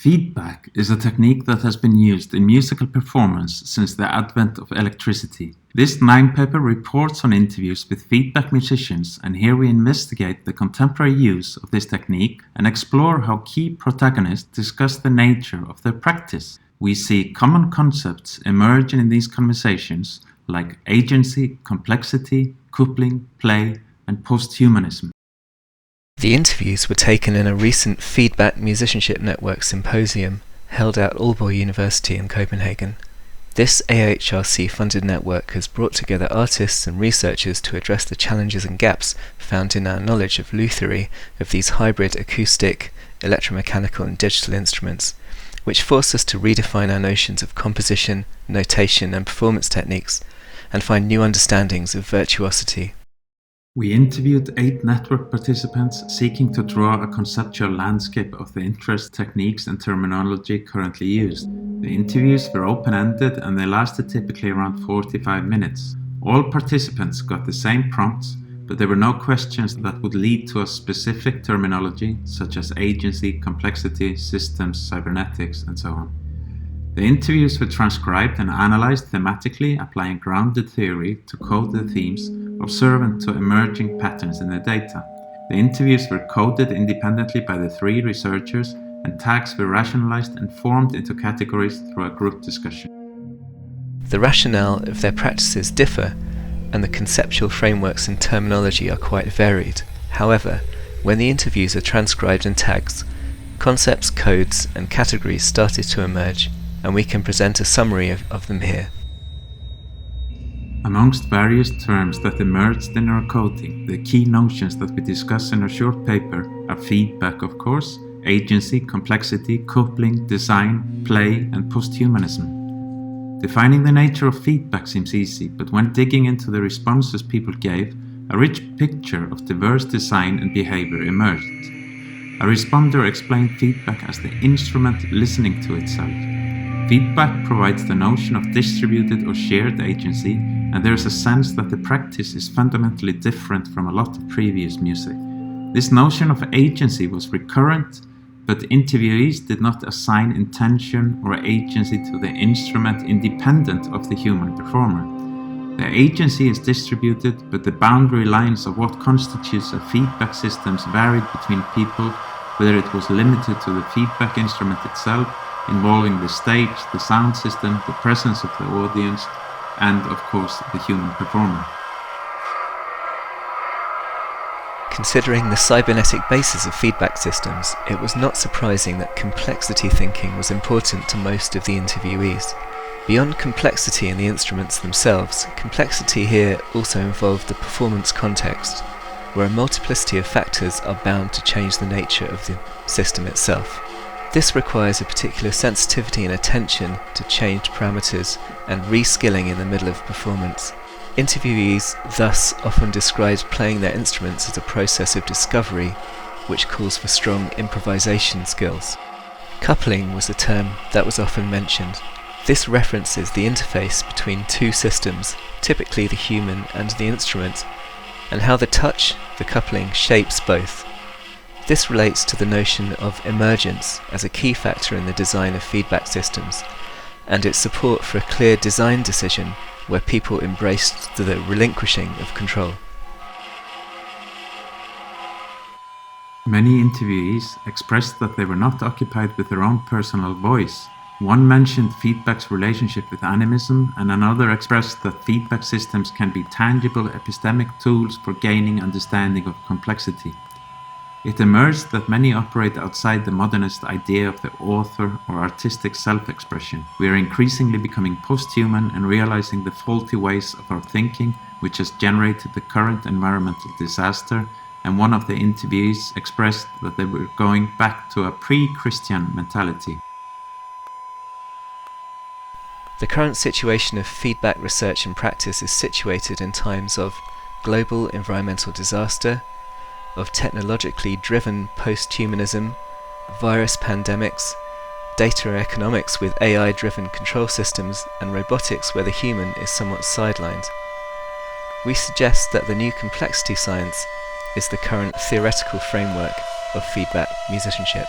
Feedback is a technique that has been used in musical performance since the advent of electricity. This NIME paper reports on interviews with feedback musicians, and here we investigate the contemporary use of this technique and explore how key protagonists discuss the nature of their practice. We see common concepts emerge in these conversations like agency, complexity, coupling, play, and posthumanism. The interviews were taken in a recent Feedback Musicianship Network symposium held at Aalborg University in Copenhagen. This AHRC-funded network has brought together artists and researchers to address the challenges and gaps found in our knowledge of luthery of these hybrid acoustic, electromechanical and digital instruments, which force us to redefine our notions of composition, notation and performance techniques, and find new understandings of virtuosity. We interviewed 8 network participants seeking to draw a conceptual landscape of the interests, techniques and terminology currently used. The interviews were open-ended and they lasted typically around 45 minutes. All participants got the same prompts, but there were no questions that would lead to a specific terminology such as agency, complexity, systems, cybernetics and so on. The interviews were transcribed and analyzed thematically, applying grounded theory to code the themes observant to emerging patterns in the data. The interviews were coded independently by the 3 researchers, and tags were rationalized and formed into categories through a group discussion. The rationale of their practices differ, and the conceptual frameworks and terminology are quite varied. However, when the interviews are transcribed in tags, concepts, codes, and categories started to emerge, and we can present a summary of them here. Amongst various terms that emerged in our coding, the key notions that we discuss in our short paper are feedback, of course, agency, complexity, coupling, design, play, and posthumanism. Defining the nature of feedback seems easy, but when digging into the responses people gave, a rich picture of diverse design and behavior emerged. A responder explained feedback as the instrument listening to itself. Feedback provides the notion of distributed or shared agency, and there is a sense that the practice is fundamentally different from a lot of previous music. This notion of agency was recurrent, but interviewees did not assign intention or agency to the instrument independent of the human performer. The agency is distributed, but the boundary lines of what constitutes a feedback system varied between people, whether it was limited to the feedback instrument itself, involving the stage, the sound system, the presence of the audience, and of course the human performer. Considering the cybernetic basis of feedback systems, it was not surprising that complexity thinking was important to most of the interviewees. Beyond complexity in the instruments themselves, complexity here also involved the performance context, where a multiplicity of factors are bound to change the nature of the system itself. This requires a particular sensitivity and attention to changed parameters and reskilling in the middle of performance. Interviewees thus often described playing their instruments as a process of discovery, which calls for strong improvisation skills. Coupling was a term that was often mentioned. This references the interface between 2 systems, typically the human and the instrument, and how the touch, the coupling, shapes both. This relates to the notion of emergence as a key factor in the design of feedback systems, and its support for a clear design decision where people embraced the relinquishing of control. Many interviewees expressed that they were not occupied with their own personal voice. One mentioned feedback's relationship with animism, and another expressed that feedback systems can be tangible epistemic tools for gaining understanding of complexity. It emerged that many operate outside the modernist idea of the author or artistic self-expression. We are increasingly becoming post-human and realizing the faulty ways of our thinking, which has generated the current environmental disaster, and one of the interviewees expressed that they were going back to a pre-Christian mentality. The current situation of feedback research and practice is situated in times of global environmental disaster, of technologically driven post-humanism, virus pandemics, data economics with AI-driven control systems, and robotics where the human is somewhat sidelined. We suggest that the new complexity science is the current theoretical framework of feedback musicianship.